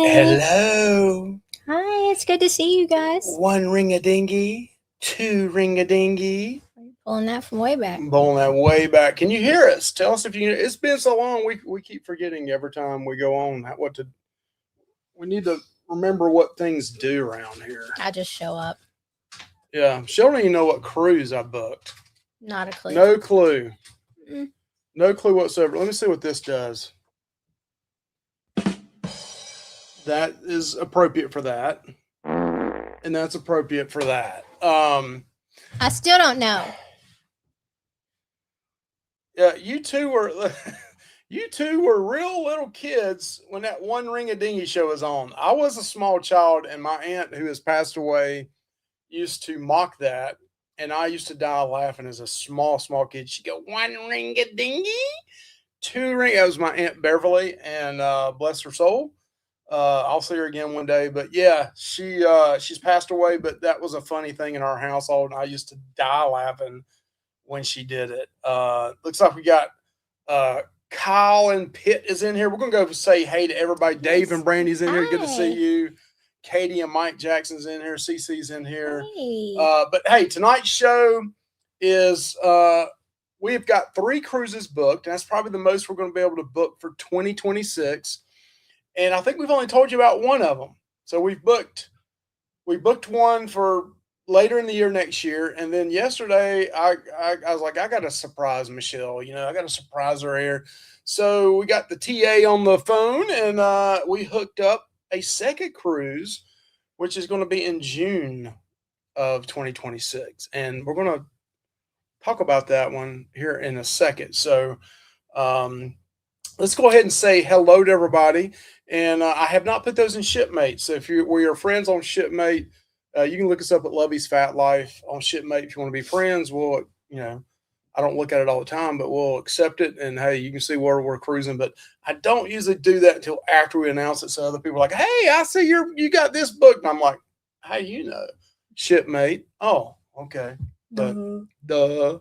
Hello. Hi, it's good to see you guys. One ring-a-dingy, two ring-a-dingy. Pulling that from way back. Pulling that way back. Can you hear us? Tell us if you. It's been so long. We keep forgetting every time we go on what to. We need to remember what things do around here. I just show up. Yeah, she don't even know what cruise I booked. Not a clue. No clue. Mm. No clue whatsoever. Let me see what this does. That is appropriate for that, and that's appropriate for that. I still don't know. Yeah, you two were you two were real little kids when that one ring a dingy show was on. I was a small child, and my aunt, who has passed away, used to mock that, and I used to die laughing as a small kid. She'd go, one ring a dingy, two ring. That was my Aunt Beverly, and bless her soul. I'll see her again one day. But yeah, she's passed away. But that was a funny thing in our household, and I used to die laughing when she did it. Looks like we got Kyle and Pitt is in here. We're gonna go say hey to everybody. Dave and Brandy's in here. Good to see you. Katie and Mike Jackson's in here. Cece's in here. Hey. But hey, tonight's show is we've got 3 cruises booked. That's probably the most we're going to be able to book for 2026. And I think we've only told you about one of them. So we booked one for later in the year next year. And then yesterday I was like, I got to surprise Michelle. I got to surprise her here. So we got the TA on the phone, and we hooked up a second cruise, which is going to be in June of 2026. And we're going to talk about that one here in a second. So let's go ahead and say hello to everybody. And I have not put those in Shipmate. So if we are friends on Shipmate, you can look us up at Luvy's Fat Life on Shipmate. If you want to be friends, we'll, I don't look at it all the time, but we'll accept it. And hey, you can see where we're cruising. But I don't usually do that until after we announce it. So other people are like, hey, I see you got this book. And I'm like, hey, Shipmate. Oh, okay. But duh.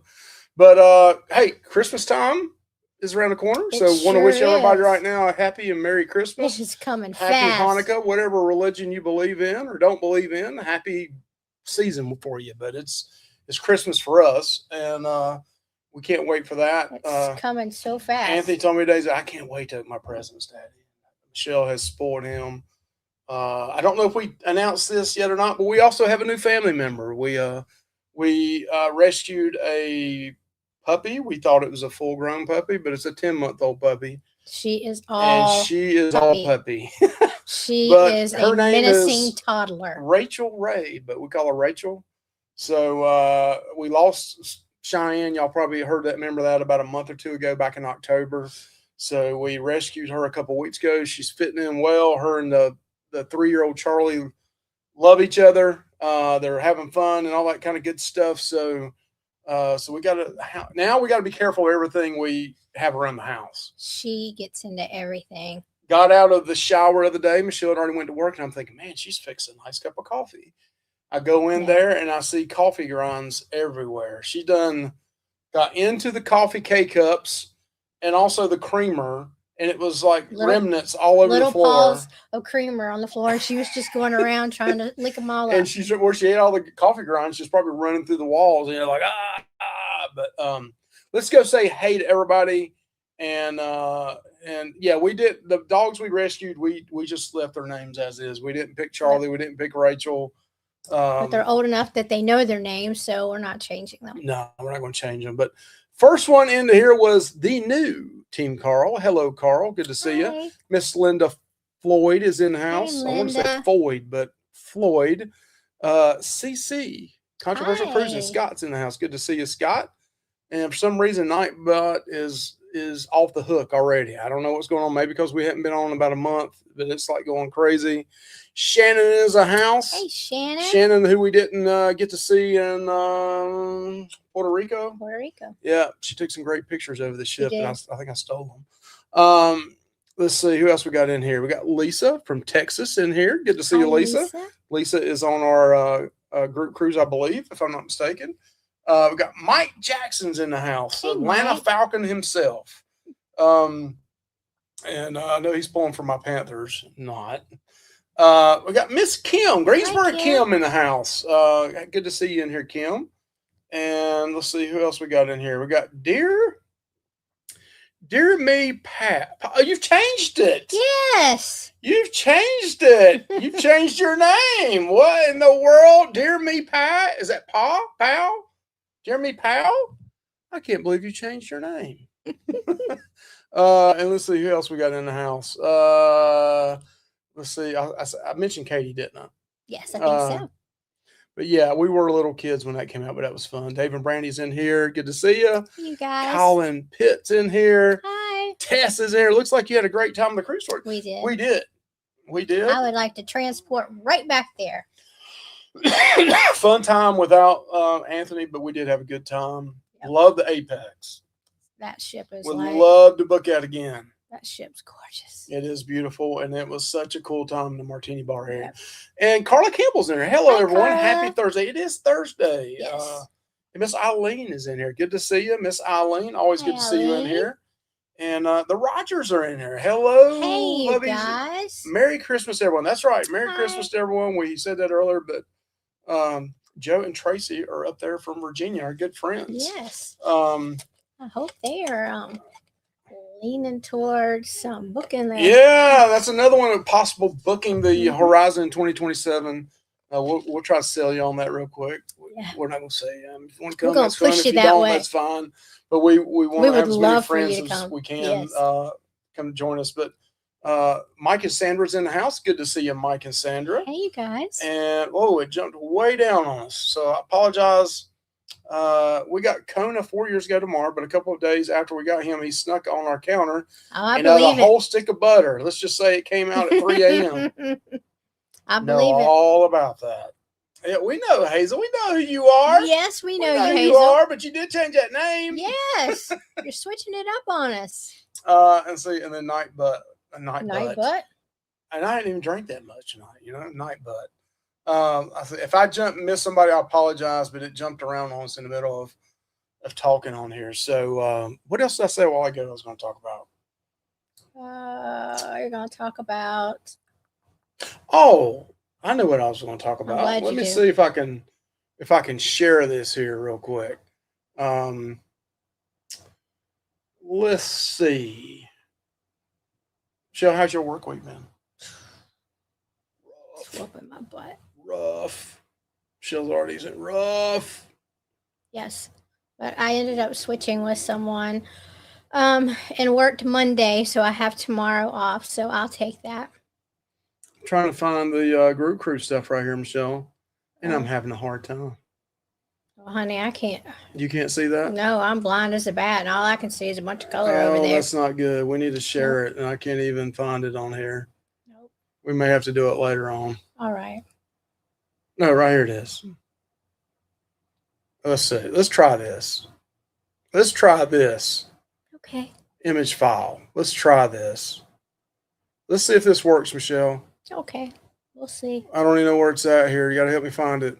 But hey, Christmas time is around the corner. So want to wish everybody right now a happy and Merry Christmas. It's coming happy fast. Hanukkah, whatever religion you believe in or don't believe in. Happy season for you. But it's Christmas for us, and we can't wait for that. It's coming so fast. Anthony told me today, I can't wait to open my presents, Daddy. Michelle has spoiled him. I don't know if we announced this yet or not, but we also have a new family member. We rescued a puppy. We thought it was a full-grown puppy, but it's a 10-month-old puppy. She is all puppy. She is a menacing toddler. Rachel Ray, but we call her Rachel. So we lost Cheyenne. Y'all probably remember that about a month or two ago, back in October. So we rescued her a couple weeks ago. She's fitting in well. Her and the 3-year-old Charlie love each other. They're having fun and all that kind of good stuff. So we got to be careful of everything we have around the house. She gets into everything. Got out of the shower of the day. Michelle had already went to work, and I'm thinking, man, she's fixing a nice cup of coffee. I go in there and I see coffee grinds everywhere. She done got into the coffee K-cups and also the creamer, and it was like remnants all over the floor. Little paws of creamer on the floor. She was just going around trying to lick them all up. And where she ate all the coffee grinds, she's probably running through the walls, and you're like, But let's go say hey to everybody. And yeah, we did. The dogs we rescued, we just left their names as is. We didn't pick Charlie. We didn't pick Rachel. But they're old enough that they know their names, so we're not changing them. No, we're not going to change them. But first one into here was the new Team Carl. Hello, Carl. Good to see you. Miss Linda Floyd is in the house. I want to say Floyd, but Floyd. CC, Controversial Cruises. Scott's in the house. Good to see you, Scott. And for some reason, Nightbot is off the hook already. I don't know what's going on. Maybe because we haven't been on about a month, but it's like going crazy. Shannon is a house. Hey, Shannon. Shannon, who we didn't get to see in Puerto Rico. Puerto Rico. Yeah, she took some great pictures over the ship, and I think I stole them. Let's see who else we got in here. We got Lisa from Texas in here. Good to see you, Lisa. Lisa is on our group cruise, I believe, if I'm not mistaken. We got Mike Jackson's in the house, Atlanta Falcon himself. And I know he's pulling for my Panthers. Not. We got Miss Kim, Greensboro Kim in the house. Good to see you in here, Kim. And let's see who else we got in here. We got Dear Me Pat. Oh, you've changed it. Yes. You've changed it. You've changed your name. What in the world? Dear Me Pat? Is that Pal? Dear Me Pal? I can't believe you changed your name. And let's see who else we got in the house. Let's see. I mentioned Katie, didn't I? Yes, I think so. But yeah, we were little kids when that came out, but that was fun. Dave and Brandy's in here. Good to see you. You guys. Colin Pitt's in here. Hi. Tess is in here. Looks like you had a great time on the cruise tour. We did. We did. I would like to transport right back there. Fun time without Anthony, but we did have a good time. Yep. Love the Apex. That ship is Would love to book out again. That ship's gorgeous. It is beautiful, and it was such a cool time in the Martini Bar here. Yep. And Carla Campbell's in here. Hello, everyone. Carla. Happy Thursday. It is Thursday. Yes. Miss Eileen is in here. Good to see you, Miss Eileen. Always good to see you in here. And the Rogers are in here. Hello. Hey, you guys. Merry Christmas, everyone. That's right. Merry Christmas to everyone. We said that earlier, but Joe and Tracy are up there from Virginia, our good friends. Yes. I hope they are leaning towards booking that. Yeah, that's another one of possible booking the Horizon 2027. We'll try to sell you on that real quick. Yeah. We're not going to say if you want to come, that's fine. If you don't, that's fine. But we want to have as many friends as we can come join us. But Mike and Sandra's in the house. Good to see you, Mike and Sandra. Hey, you guys. And it jumped way down on us. So I apologize. We got Kona 4 years ago tomorrow, but a couple of days after we got him, he snuck on our counter and had a whole stick of butter. Let's just say it came out at 3 a.m. I believe it. All about that. Yeah, we know, Hazel. We know who you are. Yes, we know you, Hazel. You are, but you did change that name. Yes, you're switching it up on us. And then night butt. And I didn't even drink that much tonight. Night butt. I said, if I miss somebody, I apologize, but it jumped around on us in the middle of talking on here. So, what else did I say a while ago I was going to talk about? You're going to talk about. Oh, I know what I was going to talk about. Let me see if I can share this here real quick. Let's see. Michelle, how's your work week been? Whooping my butt. Rough. Michelle's already said rough. Yes, but I ended up switching with someone and worked Monday, so I have tomorrow off, so I'll take that. I'm trying to find the group cruise stuff right here, Michelle, and I'm having a hard time. Well, honey, I can't. You can't see that? No, I'm blind as a bat, and all I can see is a bunch of color over there. That's not good. We need to share it, and I can't even find it on here. Nope. We may have to do it later on. All right. No, right here it is. Let's see. Let's try this. Okay. Image file. Let's try this. Let's see if this works, Michelle. Okay. We'll see. I don't even know where it's at here. You got to help me find it.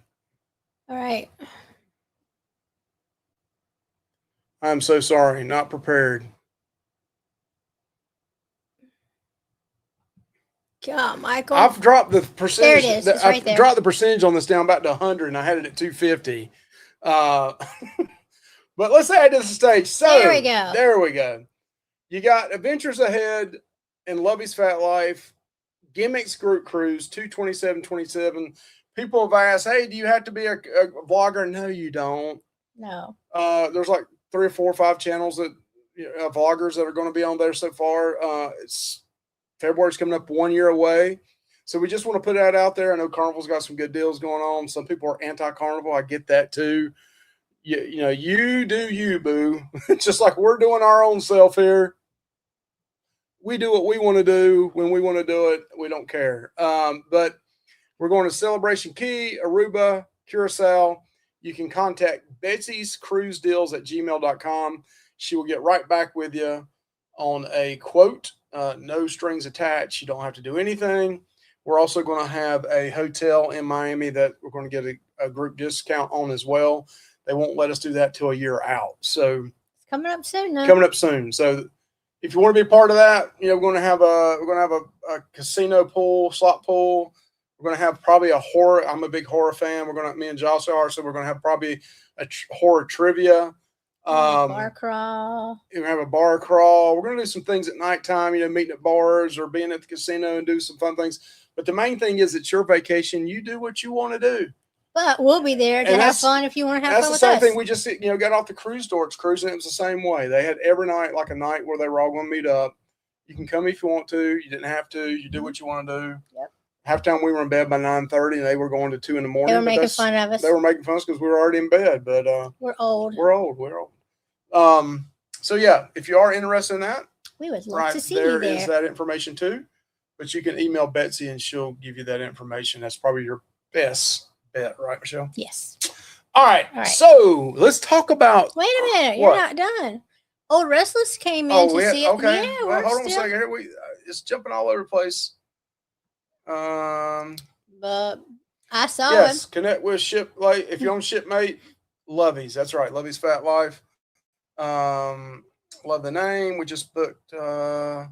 All right. I'm so sorry. Not prepared. God, Michael. I've dropped the percentage. There it is. It's right there. I've dropped the percentage on this down back to 100, and I had it at 250. But let's add to the stage. So there we go. You got Adventures Ahead and Luvy's Fat Life, Gimmicks Group Cruise, 227.27. People have asked, hey, do you have to be a vlogger? No, you don't. No. There's like 3 or 4 or 5 channels that vloggers that are going to be on there so far. February's coming up 1 year away. So we just want to put that out there. I know Carnival's got some good deals going on. Some people are anti-Carnival. I get that too. You do you, boo. Just like we're doing our own self here. We do what we want to do when we want to do it. We don't care. But we're going to Celebration Key, Aruba, Curacao. You can contact Betsy's Cruise Deals at gmail.com. She will get right back with you on a quote. No strings attached. You don't have to do anything. We're also going to have a hotel in Miami that we're going to get a group discount on as well. They won't let us do that till a year out. So it's coming up soon. Coming up soon. So if you want to be part of that, we're going to have a casino pool, slot pool. We're going to have probably a horror. I'm a big horror fan. Me and Josh are, so we're going to have probably a horror trivia. Bar crawl. We're going to have a bar crawl. We're going to do some things at nighttime, meeting at bars or being at the casino and do some fun things. But the main thing is it's your vacation. You do what you want to do. But we'll be there to have fun if you want to have fun with us. That's the same thing. We just, got off the cruise Dorks cruise, and it was the same way. They had every night like a night where they were all going to meet up. You can come if you want to. You didn't have to. You do what you want to do. Yep. Half time we were in bed by 9:30, and they were going to 2 in the morning. They were making fun of us. They were making fun of us because we were already in bed. But we're old. We're old. So yeah, if you are interested in that, we would love to see you there. There is that information too. But you can email Betsy and she'll give you that information. That's probably your best bet, right, Michelle? Yes. All right. So let's talk about. Wait a minute. You're not done. Old Restless came in to see it. Okay. Yeah, well, hold on a second. Here it's jumping all over the place. But I saw him. Yes, connect with Shipmate. If you're on Shipmate, Luvy's. That's right. Luvy's Fat Life. Love the name. We just booked. Yeah,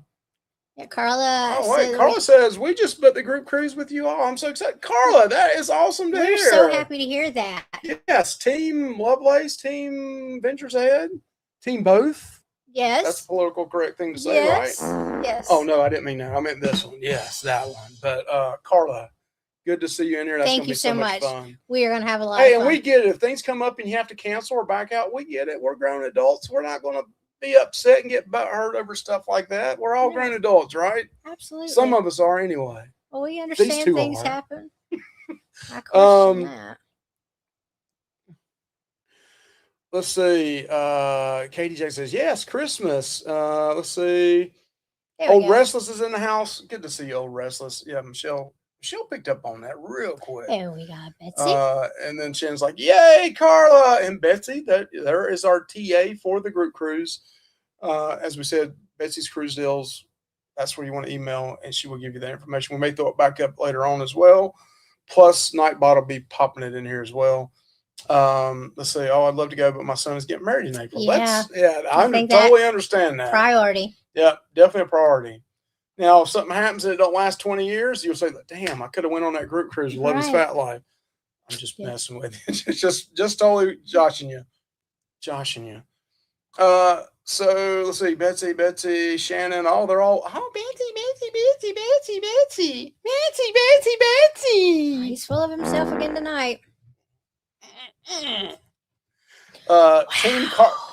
Carla. Oh wait, Carla says we just booked the group cruise with you all. I'm so excited, Carla. That is awesome to hear. We're so happy to hear that. Yes, Team Lovelace, Team Ventures Ahead, Team Both. Yes, that's the political correct thing to say, right? Yes. Oh no, I didn't mean that. I meant this one. Yes, that one. But Carla, good to see you in here. That's Thank you so much. Fun. We are going to have a lot. Hey, of fun. And we get it. If things come up and you have to cancel or back out, we get it. We're grown adults. We're not going to be upset and get hurt over stuff like that. We're all grown adults, right? Absolutely. Some of us are anyway. Well, we understand things happen. I question that. Let's see. Katie J says, yes, Christmas. Let's see. Old Restless is in the house. Good to see you, Old Restless. Yeah, Michelle picked up on that real quick. There we got Betsy. And then Shen's like, yay, Carla. And Betsy, there is our TA for the group cruise. As we said, Betsy's Cruise Deals, that's where you want to email, and she will give you that information. We may throw it back up later on as well. Plus, Nightbot will be popping it in here as well. Let's see. Oh, I'd love to go, but my son is getting married in April. Yeah, I totally understand that. Priority. Yeah, definitely a priority. Now, if something happens and it don't last 20 years, you'll say, damn, I could have went on that group cruise with Love's Fat Life. I'm just messing with you. It's just totally joshing you. So let's see, Betsy, Shannon, they're all, Betsy. He's full of himself again tonight.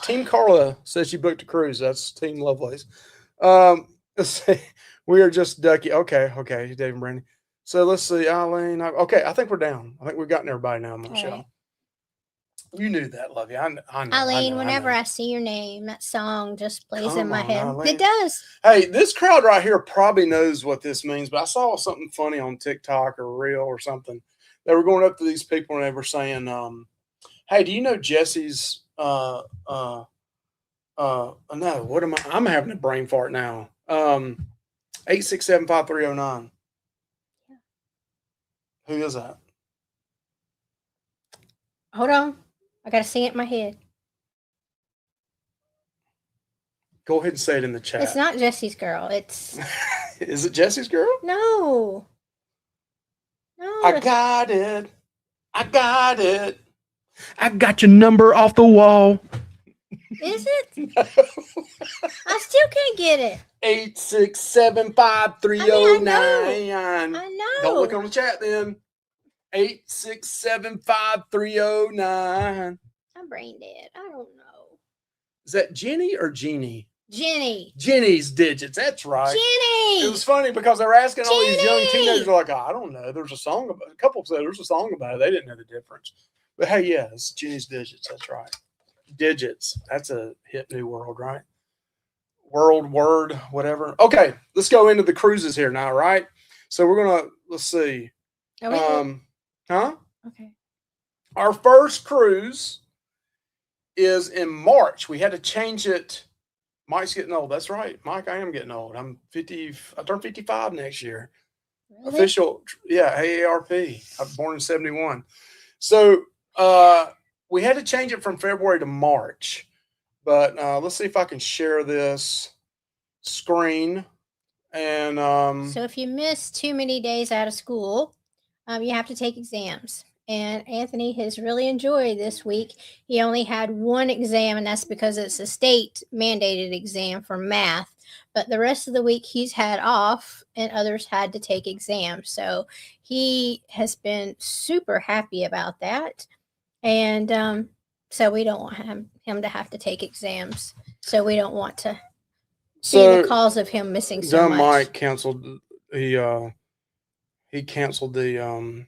Team Carla says she booked a cruise. That's Team Lovelace. Let's see. We are just ducky. Okay, Dave and Brandy. So let's see, Eileen. Okay, I think we're down. I think we've gotten everybody now, Michelle. Right. You knew that, Lovey. I know. Eileen, whenever I see your name, that song just plays in my head. Eileen. It does. Hey, this crowd right here probably knows what this means, but I saw something funny on TikTok or Reel or something. They were going up to these people and they were saying, hey, do you know Jesse's no, what am I? I'm having a brain fart now. 8675309. Who is that? Hold on. I got to see it in my head. Go ahead and say it in the chat. It's not Jesse's girl. It's. Is it Jesse's girl? No. I got it. I got your number off the wall. Is it? No. I still can't get it. 8675309. I know. Don't look on the chat then. 8675309. I'm brain dead. I don't know. Is that Jenny or Jeannie? Jenny. Jenny's digits. That's right. Jenny. It was funny because they were asking all these young teenagers, like, I don't know. There's a song about it. A couple said there's a song about it. They didn't know the difference. But hey, yeah, it's Jenny's digits. That's right. Digits. That's a hit new world, right? Word, whatever. Okay, let's go into the cruises here now, right? So we're gonna let's see. Okay. Our first cruise is in March. We had to change it. Mike's getting old. That's right, Mike. I am getting old. I'm 50. I turn 55 next year. Really? Official, yeah. AARP. I was born in 71. So we had to change it from February to March. But let's see if I can share this. screen. And so if you miss too many days out of school, you have to take exams. And Anthony has really enjoyed this week. He only had one exam, and that's because it's a state mandated exam for math. But the rest of the week he's had off, and others had to take exams. So he has been super happy about that. And so we don't want him to have to take exams. So we don't want to be the cause of him missing so much. Mike canceled. He canceled the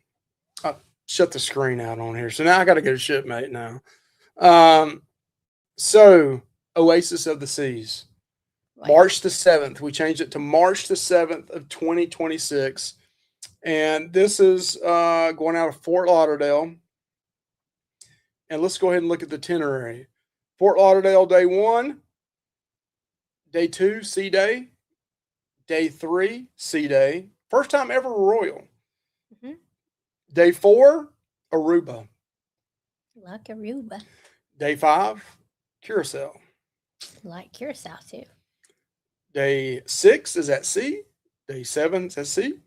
shut the screen out on here. So now I got to go to shipmate now. So Oasis of the Seas, right. March the 7th. We changed it to March the 7th of 2026. And this is going out of Fort Lauderdale. And let's go ahead and look at the itinerary. Fort Lauderdale, day 1. Day 2, Sea Day. Day 3, Sea Day. First time ever Royal. Mm-hmm. Day 4, Aruba. Like Aruba. Day 5, Curacao. Like Curacao too. Day 6 is at sea. Day 7 is at sea.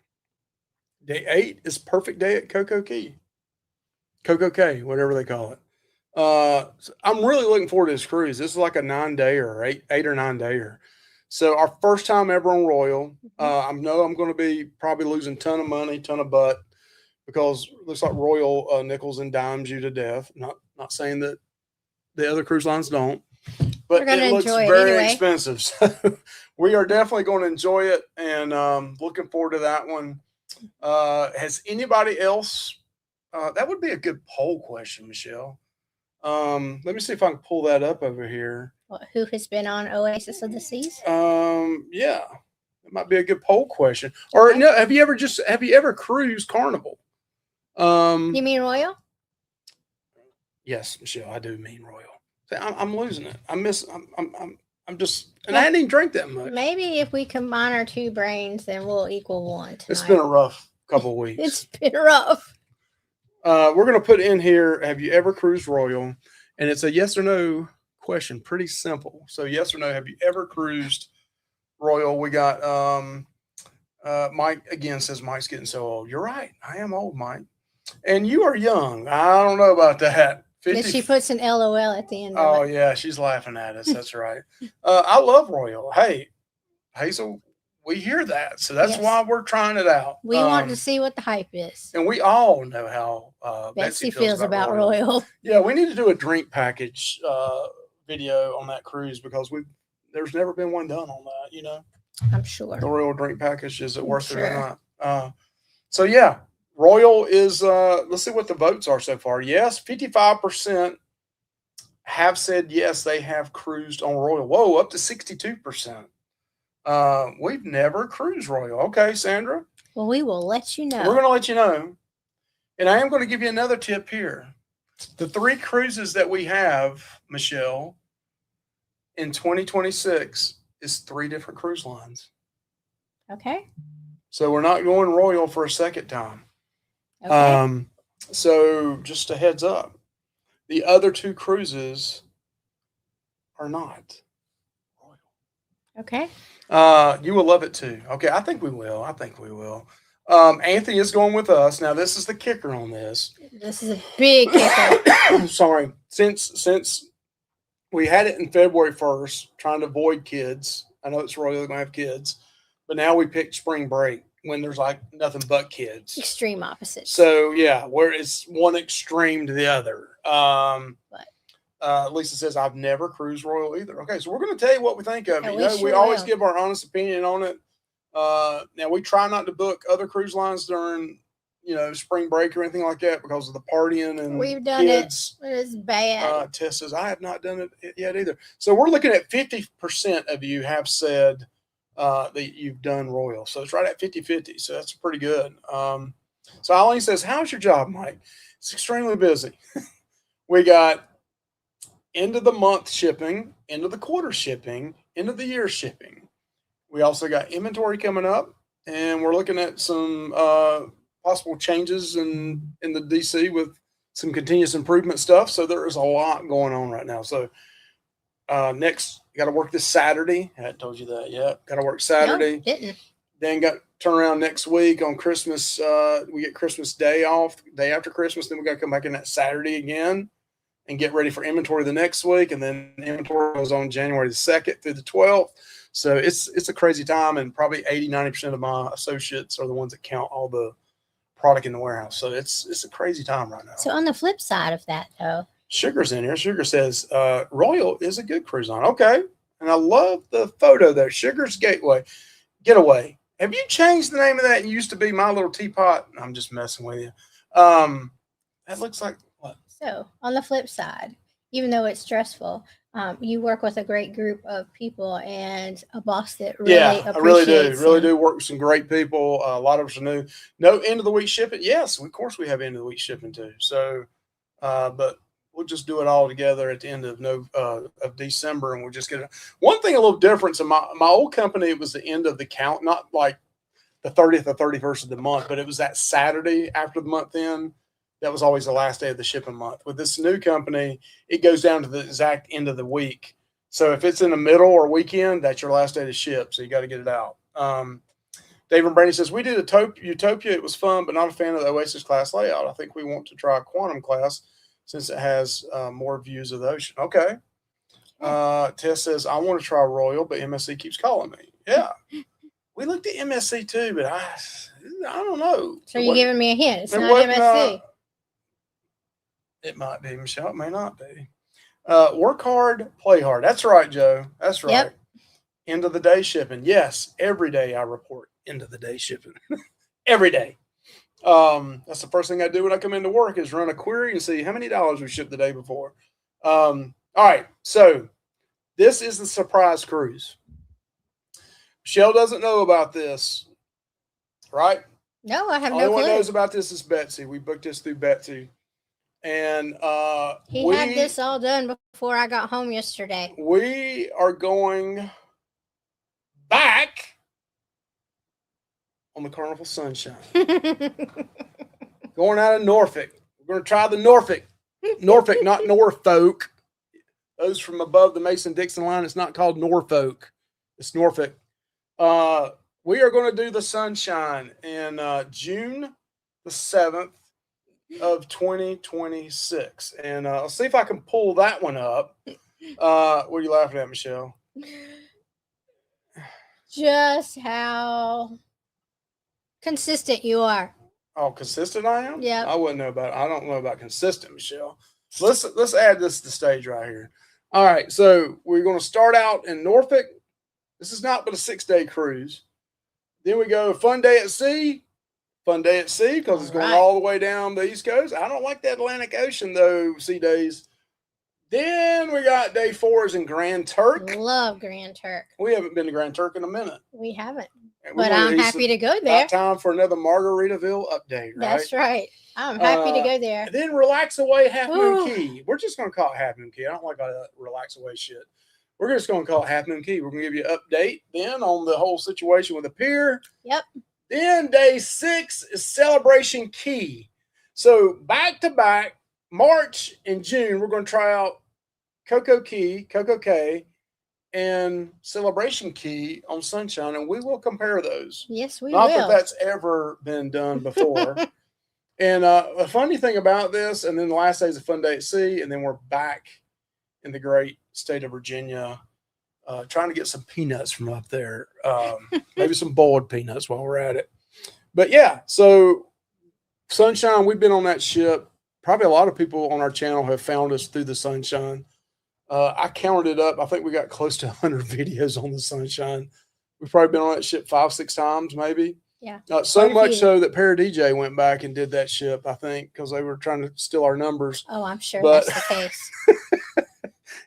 Day 8 is perfect day at Coco Cay, whatever they call it. So I'm really looking forward to this cruise. This is like a 9-day or eight or 9 dayer. So our first time ever on Royal. I know I'm going to be probably losing a ton of money, ton of butt, because it looks like Royal nickels and dimes you to death. Not saying that the other cruise lines don't, but it looks very expensive. So we are definitely going to enjoy it, and looking forward to that one. Has anybody else? That would be a good poll question, Michelle. Let me see if I can pull that up over here. Who has been on Oasis of the Seas? Yeah, it might be a good poll question. Or okay. No, have you ever cruised Carnival? You mean Royal? Yes, Michelle, I do mean Royal. I'm losing it. I'm just, and I hadn't even drank that much. Maybe if we combine our two brains, then we'll equal one tonight. It's been a rough couple of weeks. It's been rough. We're going to put in here, have you ever cruised Royal? And it's a yes or no question. Pretty simple. So yes or no, have you ever cruised Royal? We got Mike again says Mike's getting so old. You're right. I am old, Mike. And you are young. I don't know about that. 50... She puts an LOL at the end of it. Yeah, she's laughing at us. That's right. I love Royal. Hey, Hazel, we hear that. So that's why we're trying it out. We want to see what the hype is. And we all know how Betsy feels about Royal. Yeah, we need to do a drink package video on that cruise, because there's never been one done on that, you know. I'm sure. The Royal drink package, is it worth it or not? So yeah, Royal is let's see what the votes are so far. Yes, 55% have said yes, they have cruised on Royal. Whoa, up to 62%. We've never cruised Royal. Okay, Sandra. Well, we will let you know. We're going to let you know. And I am going to give you another tip here. The 3 cruises that we have, Michelle, in 2026 is 3 different cruise lines. Okay. So we're not going Royal for a second time. Okay. So just a heads up. The other 2 cruises are not Royal. Okay. You will love it too. Okay, I think we will. Anthony is going with us. Now, this is the kicker on this. This is a big kicker. Sorry. Since we had it in February 1st, trying to avoid kids. I know it's Royal, going to have kids. But now we picked spring break when there's like nothing but kids. Extreme opposites. So, yeah, where it's one extreme to the other. Lisa says, I've never cruised Royal either. Okay, so we're going to tell you what we think of it. You know, we always give our honest opinion on it. Now, we try not to book other cruise lines during, spring break or anything like that because of the partying and we've done kids. It's bad. Tess says, I have not done it yet either. So we're looking at 50% of you have said that you've done Royal. So it's right at 50-50. So that's pretty good. So Eileen says, how's your job, Mike? It's extremely busy. We got end of the month shipping, end of the quarter shipping, end of the year shipping. We also got inventory coming up, and we're looking at some possible changes in the DC with some continuous improvement stuff. So there is a lot going on right now. So next Got to work this Saturday. I hadn't told you that yet. Got to work No, Saturday. didn't. Then got turn around next week on Christmas. We get Christmas Day off, day after Christmas. Then we got to come back in that Saturday again and get ready for inventory the next week. And then inventory goes on January the 2nd through the 12th. So it's a crazy time, and probably 80-90% of my associates are the ones that count all the product in the warehouse. So it's a crazy time right now. So on the flip side of that, though, Sugar's in here. Sugar says Royal is a good cruise line. Okay. And I love the photo there. Sugar's Getaway. Have you changed the name of that? It used to be My Little Teapot. I'm just messing with you. That looks like what? So on the flip side, even though it's stressful, you work with a great group of people and a boss that really I really do. appreciates Really him. do work with some great people. A lot of us are new. No end of the week shipping. Yes, of course we have end of the week shipping too. So, but we'll just do it all together at the end of December, and we'll just get it. One thing a little different. So my old company, it was the end of the count, not like the 30th or 31st of the month, but it was that Saturday after the month end. That was always the last day of the shipping month. With this new company, it goes down to the exact end of the week. So if it's in the middle or weekend, that's your last day to ship. So you got to get it out. David Brady says, we did Utopia. It was fun, but not a fan of the Oasis class layout. I think we want to try a Quantum class since it has more views of the ocean. Okay. Tess says, I want to try Royal, but MSC keeps calling me. Yeah. We looked at MSC too, but I don't know. So you're giving me a hint. It's not MSC. It might be, Michelle. It may not be. Work hard, play hard. That's right, Joe. That's right. Yep. End of the day shipping. Yes, every day I report end of the day shipping. Every day. That's the first thing I do when I come into work is run a query and see how many dollars we shipped the day before. All right. So this is the surprise cruise. Michelle doesn't know about this, right? No, I have Only no one clue. knows about this is Betsy. We booked this through Betsy. And he had this all done before I got home yesterday. We are going back on the Carnival Sunshine. Going out of Norfolk. We're going to try the Norfolk. Norfolk, not Norfolk. Those from above the Mason-Dixon line, it's not called Norfolk. It's Norfolk. We are going to do the Sunshine in June the 7th. Of 2026, and I'll see if I can pull that one up. What are you laughing at, Michelle? Just how consistent you are. Oh, consistent I am? Yeah. I wouldn't know about. I don't know about consistent, Michelle. Let's add this to the stage right here. All right, so we're going to start out in Norfolk. This is not but a 6-day cruise. Then we go fun day at sea. Fun day at sea because it's going all the way down the East Coast. I don't like the Atlantic Ocean, though, sea days. Then we got day 4 is in Grand Turk. Love Grand Turk. We haven't been to Grand Turk in a minute. We haven't. But I'm happy to go there. Time for another Margaritaville update, right? That's right. I'm happy to go there. And then Relax Away Half Moon Key. We're just going to call it Half Moon Key. I don't like all that Relax Away shit. We're just going to call it Half Moon Key. We're going to give you an update then on the whole situation with the pier. Yep. Then day 6 is Celebration Key. So back to back, March and June, we're going to try out Coco Cay, and Celebration Key on Sunshine, and we will compare those. Yes, we will. Not that that's ever been done before. And a funny thing about this, and then the last day is a fun day at sea, and then we're back in the great state of Virginia. Trying to get some peanuts from up there, maybe some boiled peanuts while we're at it. But yeah, so Sunshine, we've been on that ship. Probably a lot of people on our channel have found us through the Sunshine. I counted it up. I think we got close to 100 videos on the Sunshine. We've probably been on that ship 5-6 times, maybe. Yeah. So much so that Para DJ went back and did that ship, I think, because they were trying to steal our numbers. Oh, I'm sure that's the case.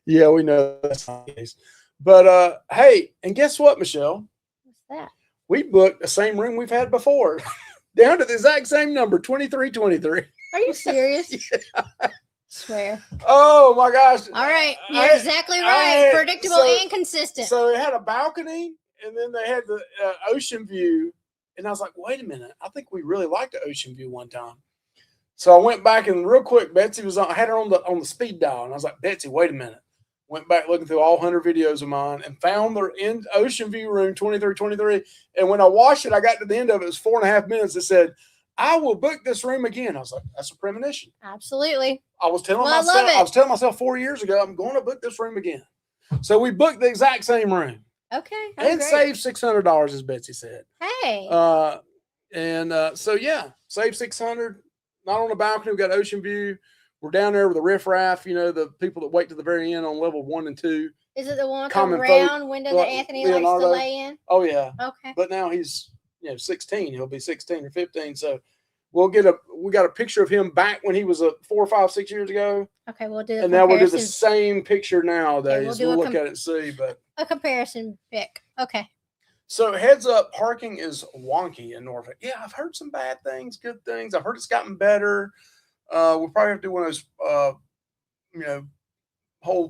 Yeah, we know that's not the case. But hey, and guess what, Michelle? What's that? We booked the same room we've had before, down to the exact same number, 2323. Are you serious? Yeah. Swear. Oh my gosh! All right, you're exactly right. Predictable and consistent. So it had a balcony, and then they had the ocean view, and I was like, "Wait a minute! I think we really liked the ocean view one time." So I went back and real quick, Betsy was on. I had her on the speed dial, and I was like, "Betsy, wait a minute! went back looking through all 100 videos of mine and found the in Ocean View room 2323. And when I watched it, I got to the end of it. It was 4.5 minutes. It said, "I will book this room again." I was like, "That's a premonition." Absolutely. I was telling Well, I myself, love I it. was telling myself 4 years ago, I'm going to book this room again. So we booked the exact same room Okay. Oh, and great. saved $600, as Betsy said. Hey. So yeah, save 600. Not on the balcony. We got ocean view. We're down there with the riffraff. You know, the people that wait to the very end on level 1 and 2. Is it the one with the Common round window that like Anthony likes to Leonardo. lay in? Oh yeah. Okay. But now he's 16. He'll be 16 or 15. So we got a picture of him back when he was 4, 5, 6 years ago. Okay, we'll do. And now we'll do the same picture nowadays. Okay, we'll look at it and see. But a comparison pic. Okay. So heads up, parking is wonky in Norfolk. Yeah, I've heard some bad things, good things. I've heard it's gotten better. We'll probably have to do one of those, how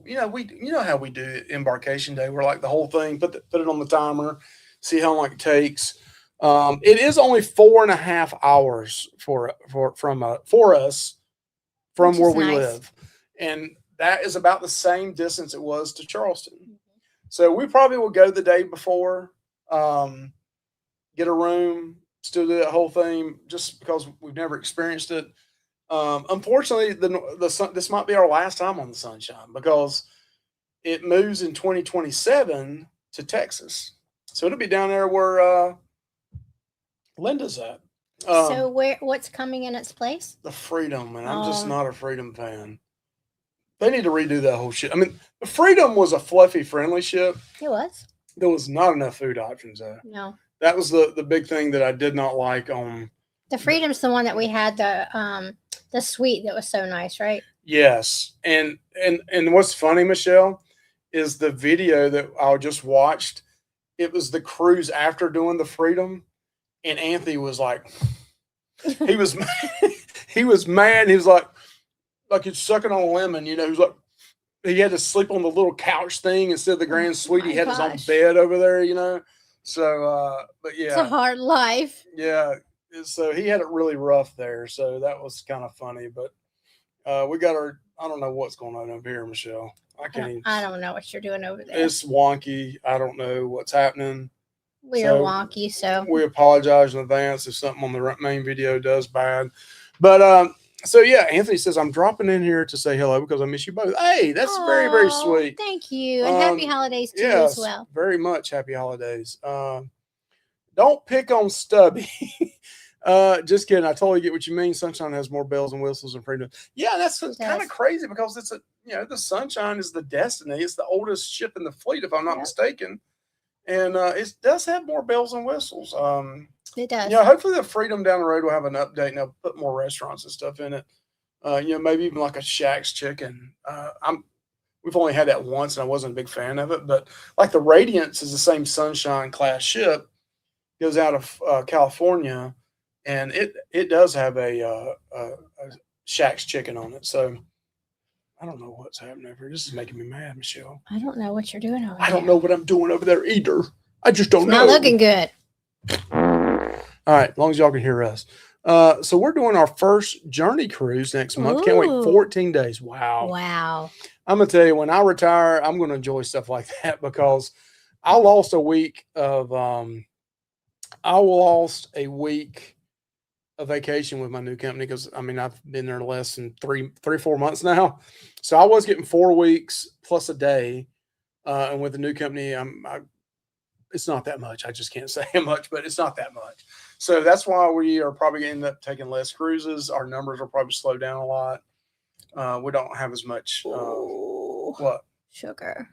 we do embarkation day. We're like the whole thing, put it on the timer, see how long it takes. It is only 4.5 hours for us from where we live, and that is about the same distance it was to Charleston. So we probably will go the day before. Get a room, still do that whole thing, just because we've never experienced it. Unfortunately, the sun, this might be our last time on the Sunshine because it moves in 2027 to Texas, so it'll be down there where Linda's at. So what's coming in its place? The Freedom, and I'm just not a Freedom fan. They need to redo that whole shit. I mean, the Freedom was a fluffy, friendly ship. It was. There was not enough food options though. No. That was the big thing that I did not like on. The Freedom's the one that we had the suite that was so nice, right? Yes. And what's funny, Michelle, is the video that I just watched. It was the cruise after doing the Freedom, and Anthony was like, he was he was mad. He was like he's sucking on a lemon, you know. He was like, he had to sleep on the little couch thing instead of the grand suite. He had his own bed over there, you know. So, but yeah, it's a hard life. Yeah, so he had it really rough there. So that was kind of funny. But we got I don't know what's going on over here, Michelle. I don't know what you're doing over there. It's wonky. I don't know what's happening. We're wonky, so we apologize in advance if something on the main video does bad. But so yeah, Anthony says, "I'm dropping in here to say hello because I miss you both." Hey, that's very, very sweet. Thank you, and happy holidays to you as well. Very much happy holidays. Don't pick on Stubby. Just kidding. I totally get what you mean. Sunshine has more bells and whistles and freedom. Yeah, that's kind of crazy because it's the Sunshine is the Destiny. It's the oldest ship in the fleet, if I'm not mistaken, and it does have more bells and whistles. It does. Hopefully the Freedom down the road will have an update and they'll put more restaurants and stuff in it. Maybe even like a Shack's Chicken. We've only had that once and I wasn't a big fan of it, but like the Radiance is the same Sunshine class ship, goes out of California, and it does have a Shack's Chicken on it. So I don't know what's happening over here. This is making me mad, Michelle. I don't know what you're doing over there. I don't know what I'm doing over there either. I just don't know. Not looking good. All right, as long as y'all can hear us. So we're doing our first Journey cruise next month. Can't wait. 14 days. Wow. I'm going to tell you, when I retire, I'm going to enjoy stuff like that because I lost a week of vacation with my new company because, I've been there less than 4 months now. So I was getting 4 weeks plus a day. And with the new company, it's not that much. I just can't say how much, but it's not that much. So that's why we are probably going to end up taking less cruises. Our numbers will probably slow down a lot. We don't have as much. What? Sugar.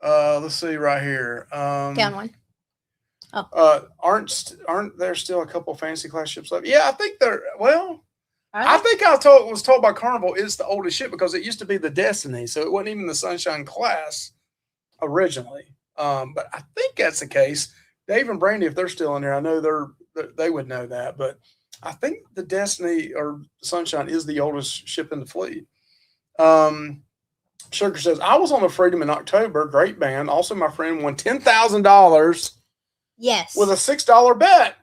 Let's see right here. Down one. Oh. Aren't there still a couple fancy class ships left? Yeah, I think they're. Well, I think I was told by Carnival it's the oldest ship because it used to be the Destiny, so it wasn't even the Sunshine class originally. But I think that's the case. Dave and Brandy, if they're still in there, I know they would know that. But I think the Destiny or Sunshine is the oldest ship in the fleet. Sugar says, I was on the Freedom in October. Great band. Also, my friend won $10,000. Yes. With a $6 bet.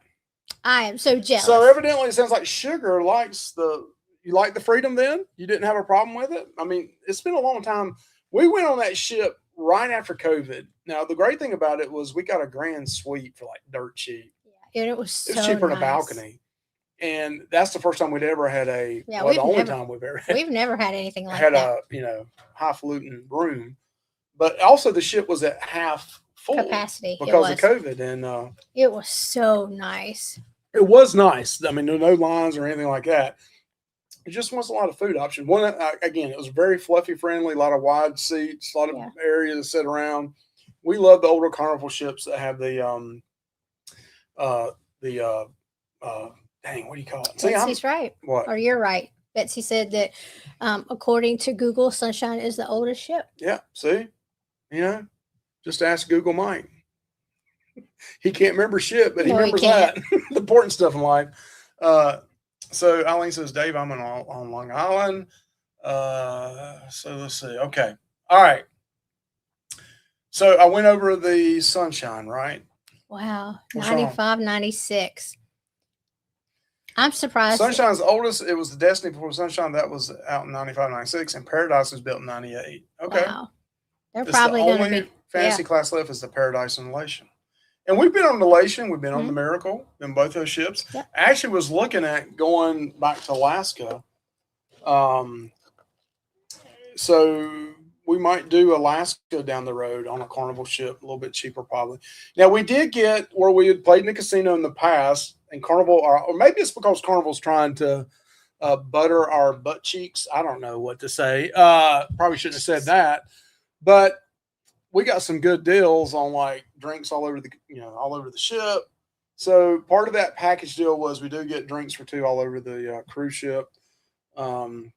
I am so jealous. So evidently it sounds like Sugar likes you like the Freedom then? You didn't have a problem with it? It's been a long time We went on that ship right after COVID. Now, the great thing about it was we got a grand suite for like dirt cheap. Yeah, and it was It was so cheaper than a nice. balcony. And that's the first time we'd ever had Yeah, the only time we've ever we've never had anything like had that. highfalutin room. But also the ship was at half full Capacity because of COVID. And it was so nice. it was nice. I mean, there were no lines or anything like that. It just was a lot of food options. One, again, it was very fluffy friendly, a lot of wide seats, a lot of area to sit around. We love the older Carnival ships that have the dang, what do you call it? Betsy's right. What? Or you're right. Betsy said that according to Google, Sunshine is the oldest ship. Yeah, see? Just ask Google Mike. He can't remember shit, but he remembers that. The important stuff in life. So Eileen says, Dave, I'm on Long Island. So let's see. Okay. All right. So I went over the Sunshine, right? Wow. 95, 96. I'm surprised. Sunshine's the oldest. It was the Destiny before Sunshine. That was out in 95, 96. And Paradise was built in 98. Okay. Wow. They're probably going to be. Fantasy class left is the Paradise and Elation. And we've been on the Elation. We've been on the Miracle in both those ships. Yep. I actually was looking at going back to Alaska. So we might do Alaska down the road on a Carnival ship, a little bit cheaper probably. Now, we did get where we had played in the casino in the past, and Carnival, or maybe it's because Carnival's trying to butter our butt cheeks. I don't know what to say. Probably shouldn't have said that. But we got some good deals on like drinks all over the ship. So part of that package deal was we do get drinks for two all over the cruise ship. And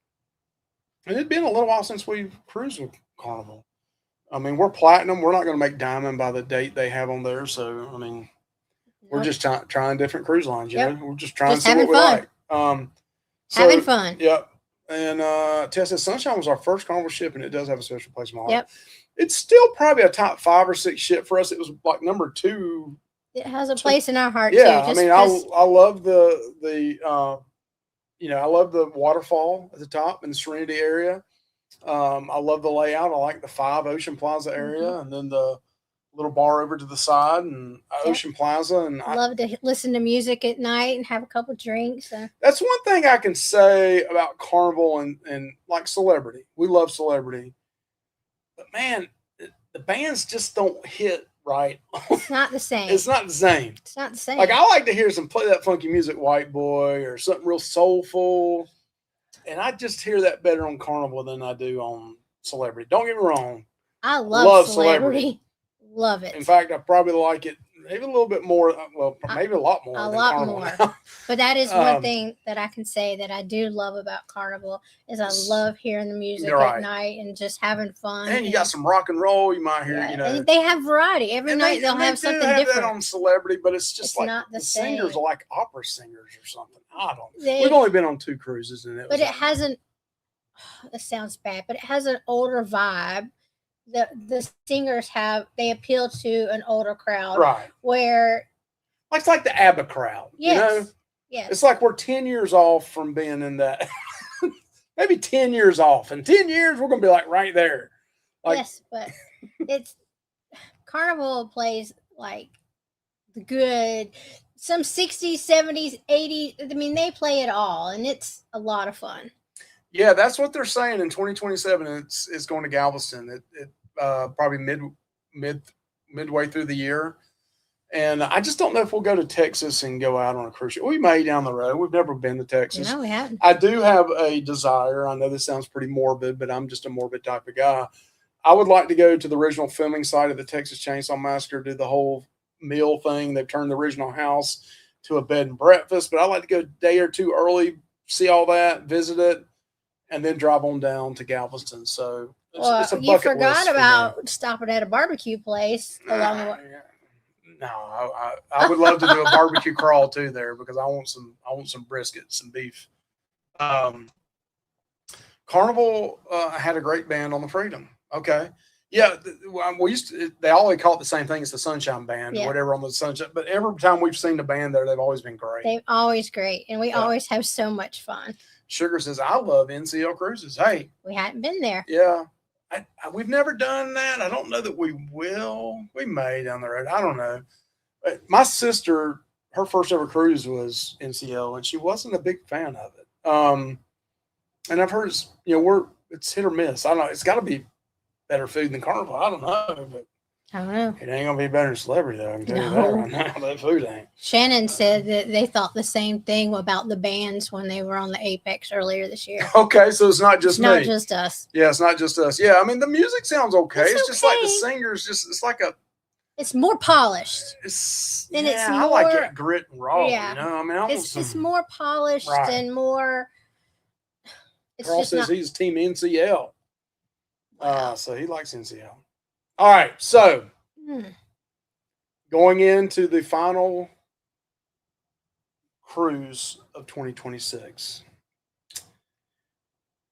it'd been a little while since we've cruised with Carnival. I mean, we're platinum. We're not going to make diamond by the date they have on there. So, I mean, we're just trying different cruise lines. You know, we're just trying to see what we like. Having fun. Yep. And Tessa Sunshine was our first Carnival ship, and it does have a special place in my heart. Yep. It's still probably a top 5 or 6 ship for us. It was like number 2. It has a place in our heart. Yeah, too, I mean, I love the I love the waterfall at the top in the Serenity area. I love the layout. I like the 5 Ocean Plaza area, and then the little bar over to the side and Ocean Plaza. And I love to listen to music at night and have a couple drinks. That's one thing I can say about Carnival and like Celebrity. We love Celebrity. But man, the bands just don't hit right. It's not the same. It's not the same. It's not the same. Like, I like to hear some play that funky music, White Boy, or something real soulful. And I just hear that better on Carnival than I do on Celebrity. Don't get me wrong. I love Celebrity. Love it. In fact, I probably like it maybe a little bit more. Well, maybe a lot more. A lot more. But that is one thing that I can say that I do love about Carnival is I love hearing the music at night and just having fun. And you got some rock and roll. You might hear, And they have variety. Every night they'll have something different. That on Celebrity, but it's just like not the singers are like opera singers or something. I don't know. We've only been on 2 cruises. But it hasn't, this sounds bad, but it has an older vibe. The singers they appeal to an older crowd, right? Where it's like the ABBA crowd, yes. It's like we're 10 years off from being in that, maybe 10 years off. In 10 years, we're gonna be like right there. Yes, but it's Carnival plays like the good, some 60s, 70s, 80s. I mean, they play it all, and it's a lot of fun. Yeah, that's what they're saying in 2027. It's going to Galveston. It probably midway through the year, and I just don't know if we'll go to Texas and go out on a cruise ship. We may down the road. We've never been to Texas. No, we haven't. I do have a desire. I know this sounds pretty morbid, but I'm just a morbid type of guy. I would like to go to the original filming site of the Texas Chainsaw Massacre, do the whole meal thing. They've turned the original house to a bed and breakfast, but I'd like to go a day or two early, see all that, visit it, and then drive on down to Galveston. So it's a bucket you forgot list about stopping at a barbecue place along the way. No, I would love to do a barbecue crawl too there because I want some brisket, some beef. Carnival had a great band on the Freedom. Okay, yeah, they always call it the same thing. It's the Sunshine Band, or whatever on the Sunshine. But every time we've seen the band there, they've always been great. They're always great, and we always have so much fun. Sugar says, I love NCL cruises. Hey, we hadn't been there. Yeah. we've never done that. I don't know that we will. We may down the road. I don't know. My sister, her first ever cruise was NCL, and she wasn't a big fan of it. And I've heard it's hit or miss. I don't know. It's got to be better food than Carnival. I don't know, but I don't know. it ain't gonna be better than Celebrity though. I can tell you that No. right now. That food ain't. Shannon said that they thought the same thing about the bands when they were on the Apex earlier this year. Okay, so it's not just It's not me. just us. Yeah, it's not just us. Yeah, I mean the music sounds okay. It's It's just like the okay. singers. It's like a. It's more polished. It's And yeah. it's I like more- it grit and raw. yeah. You know, I mean, I want It's some. more polished Right. and more. It's Carl just says not. he's team NCL. Wow. So he likes NCL. All right, so Hmm. going into the final cruise of 2026.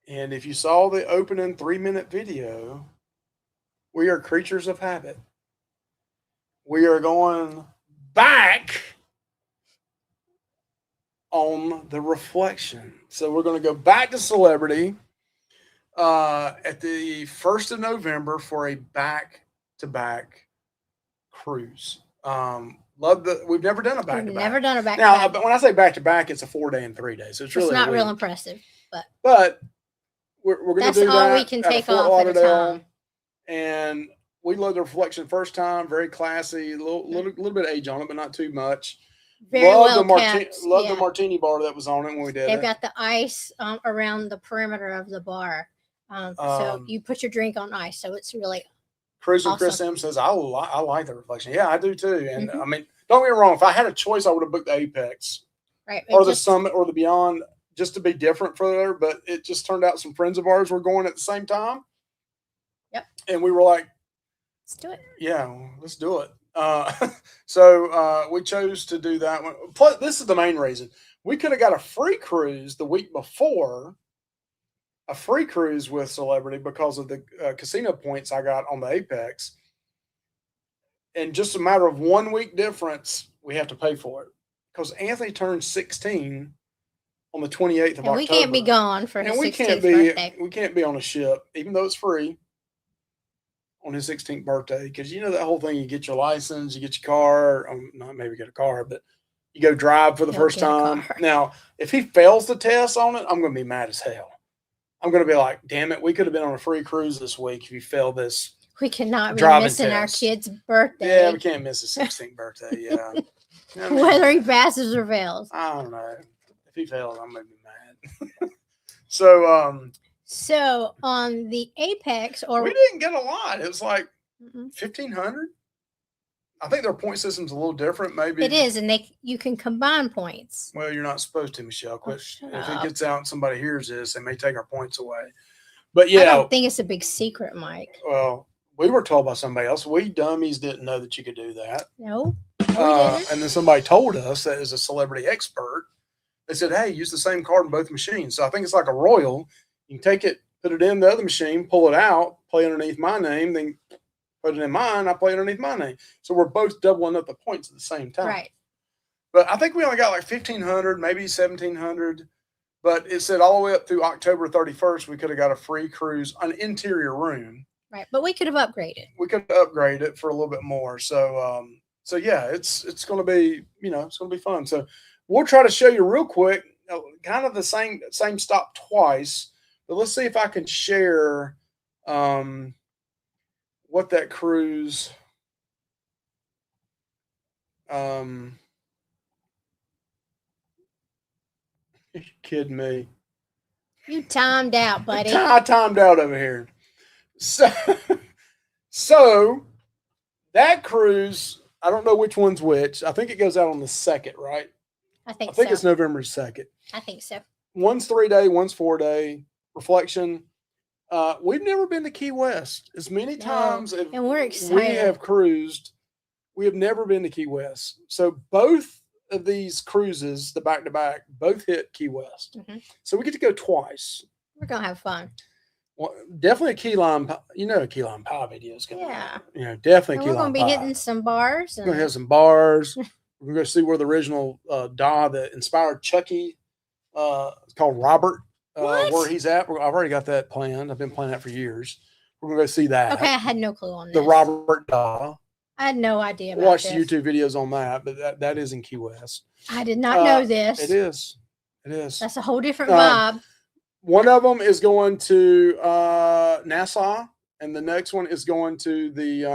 And if you saw the opening 3-minute video, we are creatures of habit. We are going back on the reflection. So we're going to go back to Celebrity at the 1st of November for a back-to-back cruise. We've never done a back-to-back. We've never done a back. Now, but when I say back-to-back, it's a 4-day and 3-day. So it's really It's not a real week. impressive. But we're going to That's do that. all we can out of take Fort off at a Lauderdale. time. And we loved the reflection first time. Very classy. Little bit of age on it, but not too much. Very Love well kept. Love Yeah. the martini bar that was on it when we did They've it. got the ice around the perimeter of the bar. So you put your drink on ice. So it's really Cruising awesome. Chris M says, I like the reflection. Yeah, I do too. And I mean, don't get me wrong. If I had a choice, I would have booked the Apex right. or the Summit or the Beyond just to be different for there. But it just turned out some friends of ours were going at the same time. Yep. And we were like, Let's do it. yeah, let's do it. So we chose to do that one. Plus, this is the main reason. We could have got a free cruise the week before, a free cruise with Celebrity because of the casino points I got on the Apex. And just a matter of 1 week difference, we have to pay for it because Anthony turned 16 on the 28th of October. We can't be gone for his 16th birthday. We can't be on a ship, even though it's free, on his 16th birthday. Because you know that whole thing, you get your license, you get your car, not maybe get a car, but you go drive for the first time. Now, if he fails the test on it, I'm going to be mad as hell. I'm going to be like, damn it, we could have been on a free cruise this week if you failed this. We cannot be driving missing our test. kid's birthday. Yeah, we can't miss his 16th birthday. Yeah. I mean, Whether he passes or fails. I don't know. If he fails, I'm going to be mad. So on the Apex, or we didn't get a lot. It was like 1,500. I think their point system's a little different. Maybe it is, and you can combine points. Well, you're not supposed to, Michelle. Quit. If up. it gets out and somebody hears this, they may take our points away. But yeah, I don't think it's a big secret, Mike. Well, we were told by somebody else. We dummies didn't know that you could do that. No, we didn't. And then somebody told us that is a Celebrity expert. They said, "Hey, use the same card in both machines." So I think it's like a Royal. You can take it, put it in the other machine, pull it out, play underneath my name, then put it in mine. I play underneath my name. So we're both doubling up the points at the same time. Right. But I think we only got like 1,500, maybe 1,700. But it said all the way up through October 31st, we could have got a free cruise, an interior room. Right, but we could have upgraded. We could upgrade it for a little bit more. So, yeah, it's going to be, it's going to be fun. So we'll try to show you real quick, kind of the same stop twice. But let's see if I can share what that cruise. You're kidding me. You timed out, buddy. I timed out over here. So that cruise, I don't know which one's which. I think it goes out on the 2nd, right? I think it's November 2nd. I think so. One's 3-day, one's 4-day. Reflection. We've never been to Key West. As many times as and we're excited. we have cruised, we have never been to Key West. So both of these cruises, the back-to-back, both hit Key West. So we get to go twice. We're going to have fun. Well, definitely a key lime pie. A key lime pie video is coming. Yeah. Definitely and key we're lime going to pie. be hitting some bars. We're going to have some bars. We're going to see where the original doll that inspired Chucky, it's called Robert, where he's at. I've already got that planned. I've been planning that for years. We're gonna go see that. Okay, I had no clue on this. The Robert Daw. I had no idea about Watch this. YouTube videos on that, but that is in Key West. I did not know this. It is. It is. That's a whole different vibe. One of them is going to Nassau, and the next one is going to the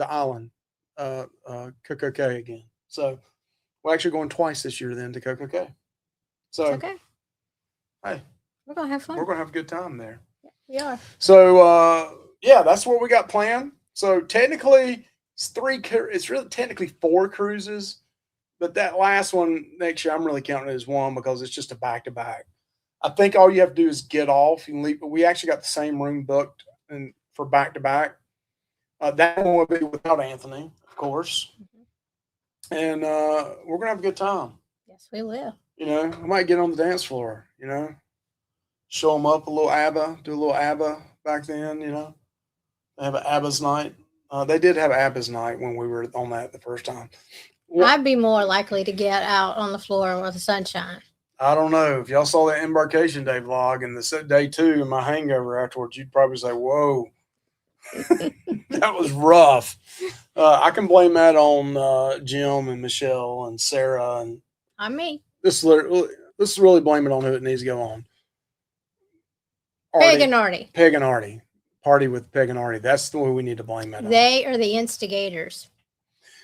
island, KKK again. So we're actually going twice this year then to KKK. So okay. Hey, we're gonna have fun. We're gonna have a good time there. Yeah, we are. So yeah, that's what we got planned. So technically, it's really technically 4 cruises, but that last one next year I'm really counting it as one because it's just a back-to-back. I think all you have to do is get off. You can leave. We actually got the same room booked and for back-to-back. That one will be without Anthony, of course, and we're gonna have a good time. Yes, we will. You know, I might get on the dance floor. You know, show them up a little ABBA, do a little ABBA back then. You know, they have an ABBA's night. They did have ABBA's night when we were on that the first time. Well, I'd be more likely to get out on the floor with the sunshine. I don't know. If y'all saw that embarkation day vlog and the day 2 and my hangover afterwards, you'd probably say, whoa, that was rough. I can blame that on Jim and Michelle and Sarah. And on me. Let's really blame it on who it needs to go on. Peg and Artie. Peg and Artie. Party with Peg and Artie. That's the way we need to blame that on. They are the instigators.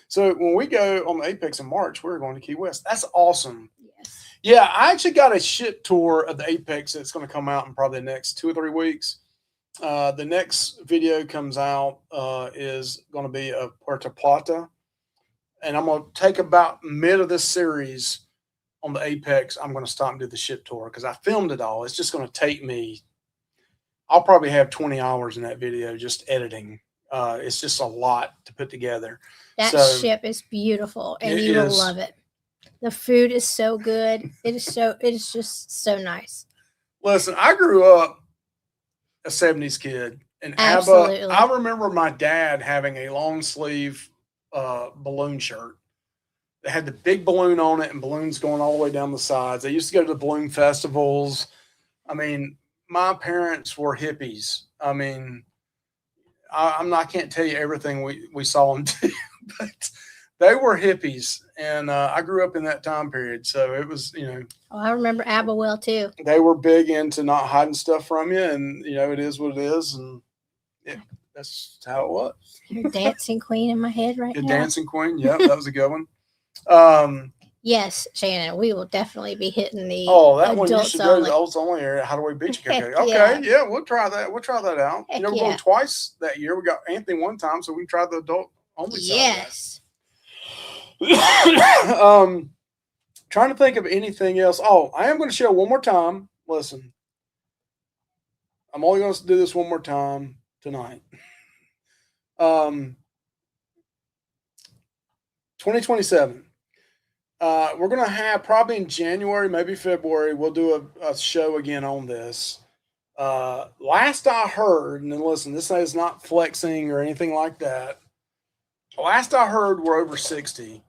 So when we go on the Apex in March, we're going to Key West. That's awesome. Yes. Yeah, I actually got a ship tour of the Apex that's going to come out in probably the next 2 or 3 weeks. The next video comes out is going to be of Puerto Plata. And I'm going to take about mid of this series on the Apex. I'm going to stop and do the ship tour because I filmed it all. It's just going to take me, I'll probably have 20 hours in that video just editing. It's just a lot to put together. That ship is beautiful, and you will love it. The food is so good. It is just so nice. Listen, I grew up a 70s kid, and Absolutely. ABBA, I remember my dad having a long sleeve balloon shirt that had the big balloon on it and balloons going all the way down the sides. They used to go to the balloon festivals. I mean, my parents were hippies. I mean, I can't tell you everything we saw them do, but they were hippies, and I grew up in that time period. So it was, you know. Oh, I remember ABBA well too. They were big into not hiding stuff from you, and you know it is what it is, and yeah, that's how it was. You're dancing queen in my head right now. Dancing queen, yeah, that was a good one. Yes, Shannon, we will definitely be hitting the that one you should go to the Olds Only area. How do we beat you? Okay, yeah, we'll try that. We'll try that out. Heck we're going twice that year. We got Anthony one time, so we can try the adult only. Yes. Trying to think of anything else. Oh, I am going to show one more time. Listen, I'm only going to do this one more time tonight. 2027. We're going to have probably in January, maybe February, we'll do a show again on this. Last I heard, and then listen, this is not flexing or anything like that. Last I heard, we're over 60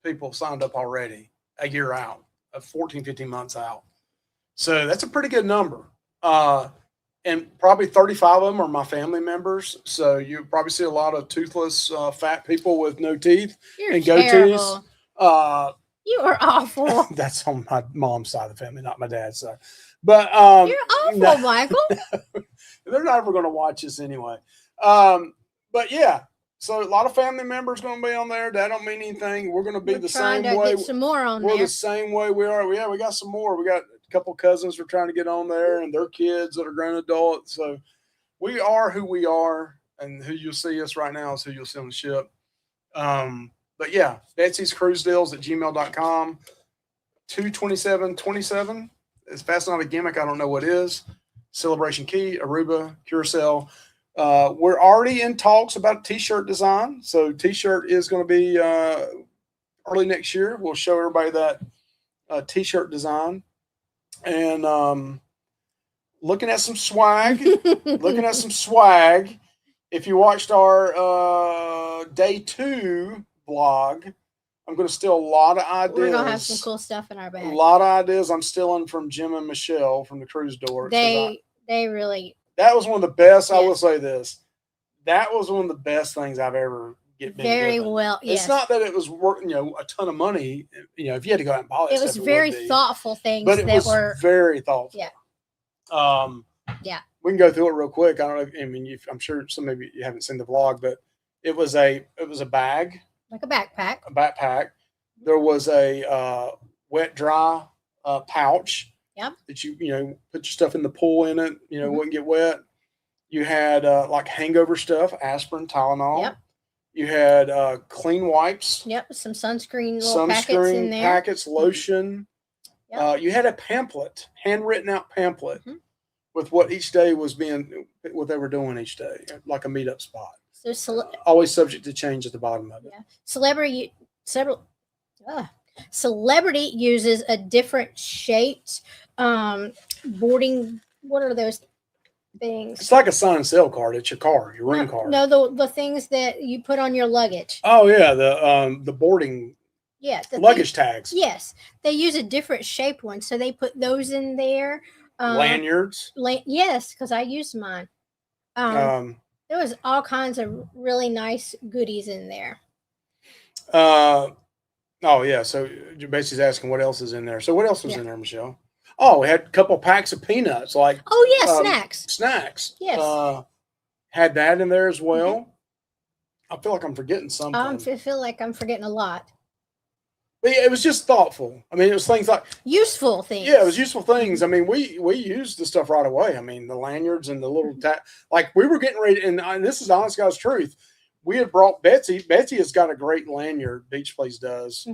people signed up already a year out, 14, 15 months out. So that's a pretty good number. And probably 35 of them are my family members. So you probably see a lot of toothless, fat people with no teeth and goatees. You are awful. That's on my mom's side of the family, not my dad's side. But you're awful, Michael. They're not ever going to watch this anyway. But yeah, so a lot of family members going to be on there. That don't mean anything. We're going to be the same way. Get some more on we're there. The same way we are. Yeah, we got some more. We got a couple cousins we're trying to get on there, and their kids that are grown adults. So we are who we are, and who you'll see us right now is who you'll see on the ship. But yeah, Betsy's Cruise Deals at gmail.com. 22727. If that's not a gimmick, I don't know what is. Celebration Key, Aruba, Curacao. We're already in talks about a t-shirt design. So t-shirt is going to be early next year. We'll show everybody that t-shirt design. And looking at some swag. If you watched our day 2 vlog, I'm going to steal a lot of ideas. We're going to have some cool stuff in our bag. A lot of ideas I'm stealing from Jim and Michelle from the Cruise Door. They really That was one of the best. Yes. I will say this. That was one of the best things I've ever been Very given. well. Yes. It's not that it was worth, a ton of money. If you had to go out and buy that It was stuff, very it would be. thoughtful things But it that was were very thoughtful. Yeah. Yeah. We can go through it real quick. I don't know. I'm sure some of you haven't seen the vlog, but it was a bag, like a backpack. A backpack. There was a wet dry pouch. Yep. That you put your stuff in the pool in it. Wouldn't get wet. You had like hangover stuff, aspirin, Tylenol. Yep. You had clean wipes. Yep. Some sunscreen packets in there. Packets, lotion. Yep. You had a pamphlet, handwritten out pamphlet. With what each day was what they were doing each day, like a meetup spot. So always subject to change at the bottom of it. Yeah. Celebrity uses a different shaped boarding. What are those things? It's like a sign and sale card. It's your car, your room card. No, the things that you put on your luggage. Oh yeah, the boarding. Yeah, the luggage tags. Yes, they use a different shaped one, so they put those in there. Lanyards. Yes, because I used mine. There was all kinds of really nice goodies in there. Oh yeah. So you're basically asking what else is in there. So what else was in there, Michelle? Oh, we had a couple packs of peanuts, like snacks. Snacks. Yes. Had that in there as well. I feel like I'm forgetting something. I feel like I'm forgetting a lot. But yeah, it was just thoughtful. I mean, it was things like useful things. Yeah, it was useful things. I mean, we used the stuff right away. I mean, the lanyards and the little like we were getting ready, and this is honest God's truth. We had brought Betsy. Betsy has got a great lanyard. Beach Place does,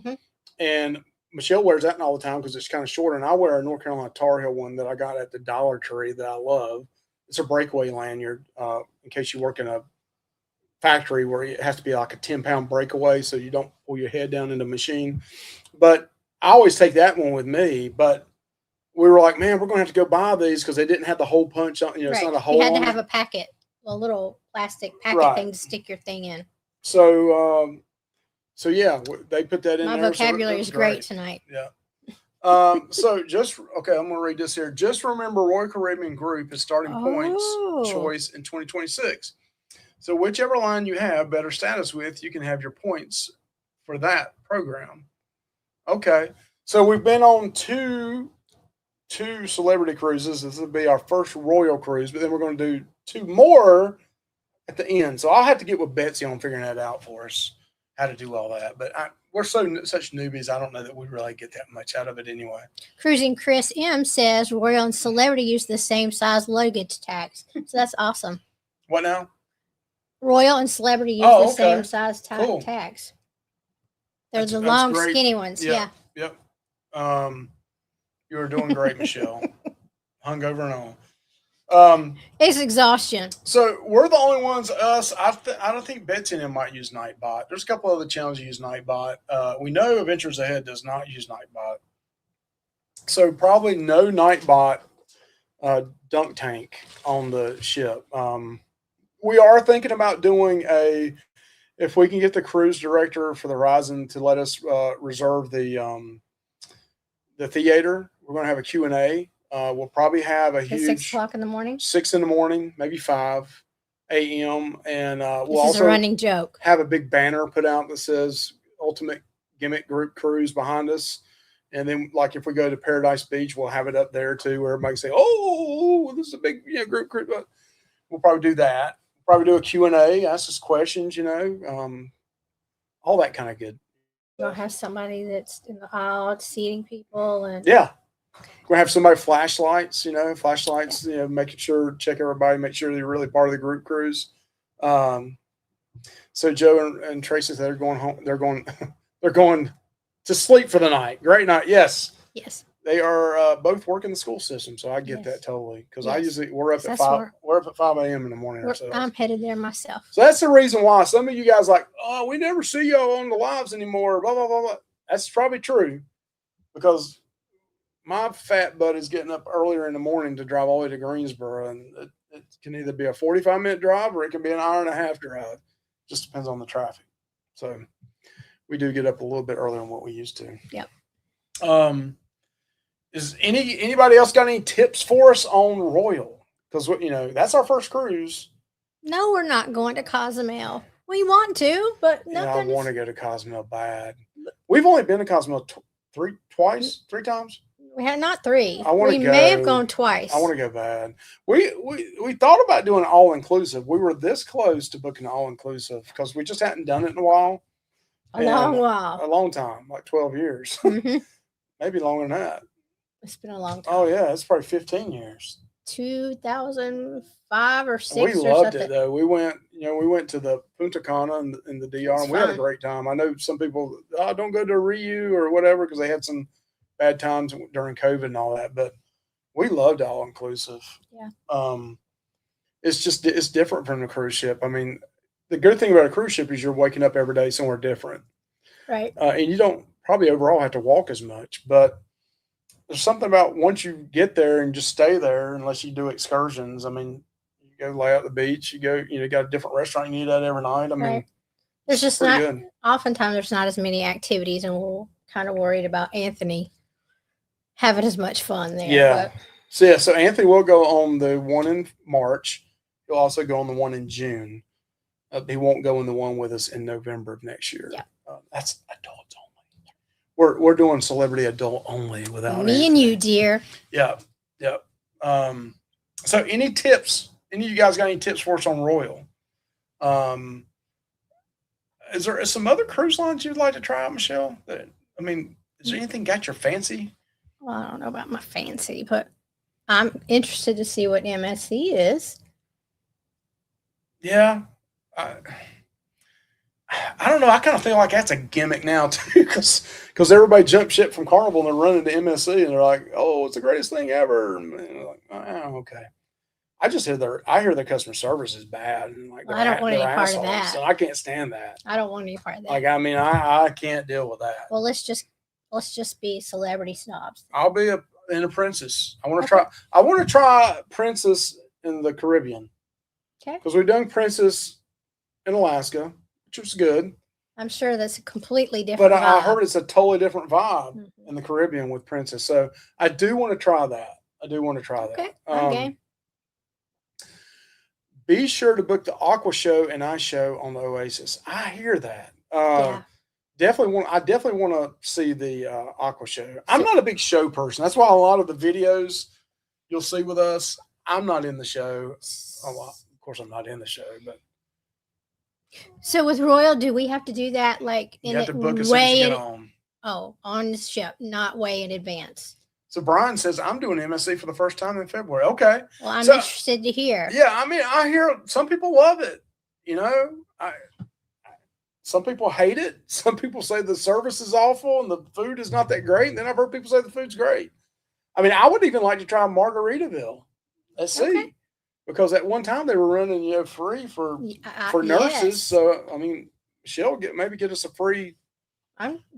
and Michelle wears that all the time because it's kind of short. And I wear a North Carolina Tar Heel one that I got at the Dollar Tree that I love. It's a breakaway lanyard in case you work in a factory where it has to be like a 10-pound breakaway so you don't pull your head down in the machine. But I always take that one with me. But we were like, man, we're going to have to go buy these because they didn't have the hole punch on. It's not a hole. You had to have a packet, a little plastic packet thing to stick your thing in. So, yeah, they put that in there. My vocabulary is great tonight. Yeah. So I'm going to read this here. Just remember, Royal Caribbean Group is starting points choice in 2026. So whichever line you have better status with, you can have your points for that program. Okay. So we've been on two celebrity cruises. This will be our first Royal cruise, but then we're going to do 2 more at the end. So I'll have to get with Betsy on figuring that out for us, how to do all that. But we're such newbies, I don't know that we really get that much out of it anyway. Cruising Chris M says Royal and Celebrity use the same size luggage tags. So that's awesome. What now? Royal and Celebrity use the same size tags. They're the long, skinny ones. Yep. You were doing great, Michelle. Hungover and all. It's exhaustion. So we're the only ones. Us. I don't think Betsy and them might use Nightbot. There's a couple other channels that use Nightbot. We know Adventures Ahead does not use Nightbot. So probably no Nightbot dunk tank on the ship. We are thinking about doing if we can get the cruise director for the Horizon to let us reserve the theater. We're going to have a Q&A. We'll probably have a huge 6 o'clock in the morning. 6 in the morning, maybe 5 a.m. And we'll this is also a running joke. Have a big banner put out that says Ultimate Gimmick Group Cruise behind us. And then, like, if we go to Paradise Beach, we'll have it up there too, where everybody can say, "Oh, this is a big group cruise." We'll probably do that. Probably do a Q&A, ask us questions, all that kind of good. You'll have somebody that's in the aisle seating people. And yeah. We're going to have somebody flashlights, making sure, check everybody, make sure they're really part of the group cruise. So Joe and Tracy, they're going home. They're going to sleep for the night. Great night. Yes. Yes. They are both working the school system, so I get that totally. Because we're up at 5. We're up at 5 a.m. in the morning ourselves. I'm headed there myself. So that's the reason why some of you guys are like, oh, we never see y'all on the lives anymore. Blah blah blah blah. That's probably true, because my fat butt is getting up earlier in the morning to drive all the way to Greensboro, and it can either be a 45-minute drive or it can be an hour and a half drive. Just depends on the traffic. So we do get up a little bit earlier than what we used to. Yep. Is anybody else got any tips for us on Royal? because that's our first cruise. No, we're not going to Cozumel. We want to, but Yeah, I nothing. want to go to Cozumel bad. We've only been to Cozumel three times. We had not 3. I want We to go. may have gone twice. I want to go bad. We thought about doing all inclusive. We were this close to booking all inclusive because we just hadn't done it in a while. A long while. A long time, like 12 years. Mm-hmm. Maybe longer than that. It's been a long time. Oh yeah, it's probably 15 years. 2005 or 6 We or loved something. it though. We went to the Punta Cana in the DR, and we had a fun. great time. I know some people don't go to Riu or whatever because they had some bad times during COVID and all that, but we loved all inclusive. Yeah. It's different from the cruise ship. I mean, the good thing about a cruise ship is you're waking up every day somewhere different, Right. and you don't probably overall have to walk as much, but there's something about once you get there and just stay there, unless you do excursions. I mean, you go lay out the beach, you go, got a different restaurant you eat at every night. I mean, Right. There's just pretty not, good. oftentimes there's not as many activities, and we're kind of worried about Anthony having as much fun there. Yeah. But So Anthony will go on the one in March. He'll also go on the one in June. He won't go on the one with us in November of next year. Yeah. That's adults only. We're doing celebrity adult only without me Anthony. and you, dear. Yeah. So any tips? Any of you guys got any tips for us on Royal? Is there some other cruise lines you'd like to try out, Michelle? Is there anything got your fancy? Well, I don't know about my fancy, but I'm interested to see what MSC is. Yeah. I don't know. I kind of feel like that's a gimmick now too, because everybody jumped ship from Carnival and they're running to MSC and they're like, "Oh, it's the greatest thing ever." And they're like, "Oh, okay." I just hear their customer service is bad and like I don't want any part of assholes, that. and I can't stand that. I don't want any part of that. Like, I mean, I can't deal with that. Well, let's just be celebrity snobs. I'll be in a princess. I want to try princess in the Caribbean. Okay. Because we've done princess in Alaska, which was good. I'm sure that's a completely different. But vibe. I heard it's a totally different vibe in the Caribbean with princess. So I do want to try that. Okay. Okay. Be sure to book the Aqua Show and Ice Show on the Oasis. I hear that. Yeah. I definitely want to see the Aqua Show. I'm not a big show person. That's why a lot of the videos you'll see with us, I'm not in the show. Oh, well, of course, I'm not in the show, but. So with Royal, do we have to do that like You have to book as soon as you get on. Oh, on the ship, not way in advance. So Brian says, I'm doing MSC for the first time in February. Okay. Well, I'm interested to hear. Yeah, I mean, I hear some people love it. Some people hate it. Some people say the service is awful and the food is not that great. And then I've heard people say the food's great. I mean, I would even like to try Margaritaville. Let's see. Okay. Because at one time they were running free for nurses. Yes. So, I mean, Michelle maybe get us a free.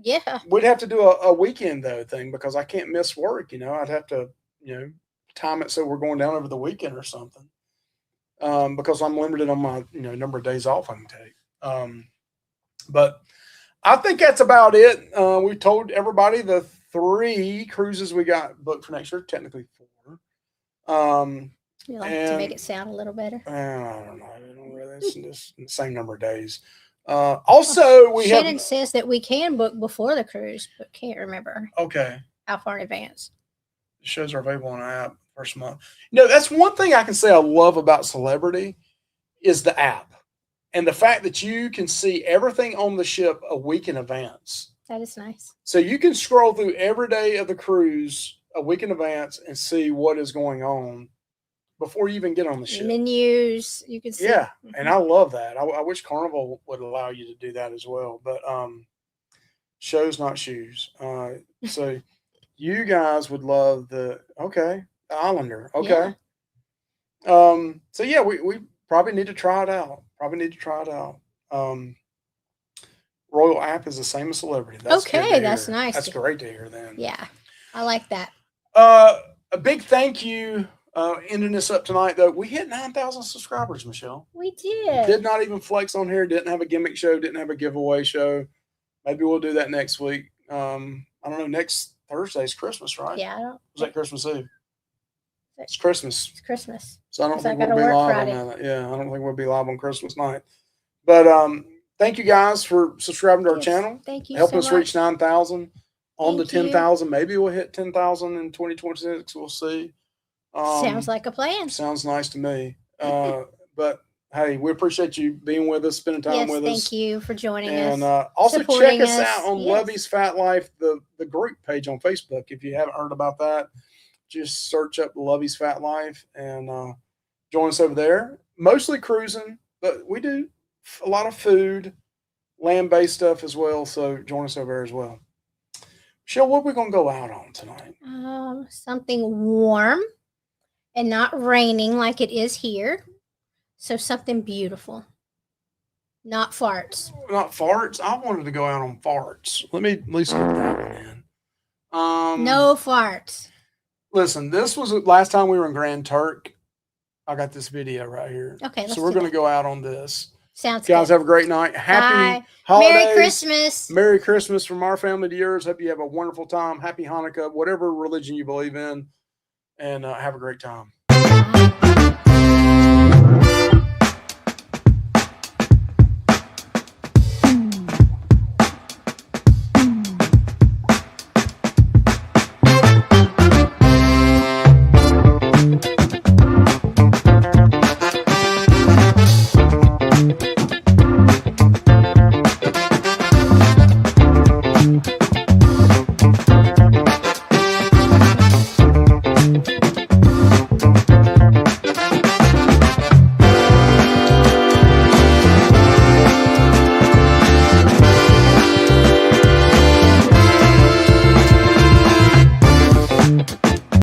Yeah. We'd have to do a weekend though thing because I can't miss work. I'd have to, time it so we're going down over the weekend or something. Because I'm limited on my, number of days off I can take. But I think that's about it. We told everybody the 3 cruises we got booked for next year, technically 4. You like to make it sound a little better? I don't know. It's the same number of days. Also, Shannon says that we can book before the cruise, but can't remember. Okay. How far in advance? The shows are available on our app first month. That's one thing I can say I love about Celebrity is the app and the fact that you can see everything on the ship a week in advance. That is nice. So you can scroll through every day of the cruise a week in advance and see what is going on before you even get on the ship. Menus, you can see. Yeah, and I love that. I wish Carnival would allow you to do that as well. But shows, not shoes. So you guys would love the Islander. Okay. Yeah. So yeah, we probably need to try it out. Royal app is the same as Celebrity. That's that's nice. That's great to hear then. Yeah, I like that. A big thank you. Ending this up tonight, though, we hit 9,000 subscribers, Michelle. We did. Did not even flex on here. Didn't have a gimmick show. Didn't have a giveaway show. Maybe we'll do that next week. I don't know. Next Thursday's Christmas, right? Yeah. Was that Christmas Eve? It's Christmas. It's Christmas. So I don't think I we'll gotta be work live Friday. on that. Yeah, I don't think we'll be live on Christmas night. But thank you guys for subscribing to our Yes, channel. thank you Helping so us reach much. 9,000. On the Thank you. 10,000, maybe we'll hit 10,000 in 2026. We'll see. Sounds like a plan. Sounds nice to me. But hey, we appreciate you being with us, spending time Yes, with us. thank you for joining And us. also check supporting us us. out on Yes. Luvy's Fat Life, the group page on Facebook. If you haven't heard about that, just search up Luvy's Fat Life and join us over there. Mostly cruising, but we do a lot of food, land-based stuff as well. So join us over there as well. Michelle, what are we going to go out on tonight? Something warm and not raining like it is here. So something beautiful. Not farts. Not farts. I wanted to go out on farts. Let me at least get that one in. No farts. Listen, this was the last time we were in Grand Turk. I got this video right here. Okay, so we're going to go out on this. Sounds good. Guys, good. have a great night. Happy Bye. holidays. Merry Christmas. Merry Christmas from our family to yours. Hope you have a wonderful time. Happy Hanukkah, whatever religion you believe in, and have a great time. Bye.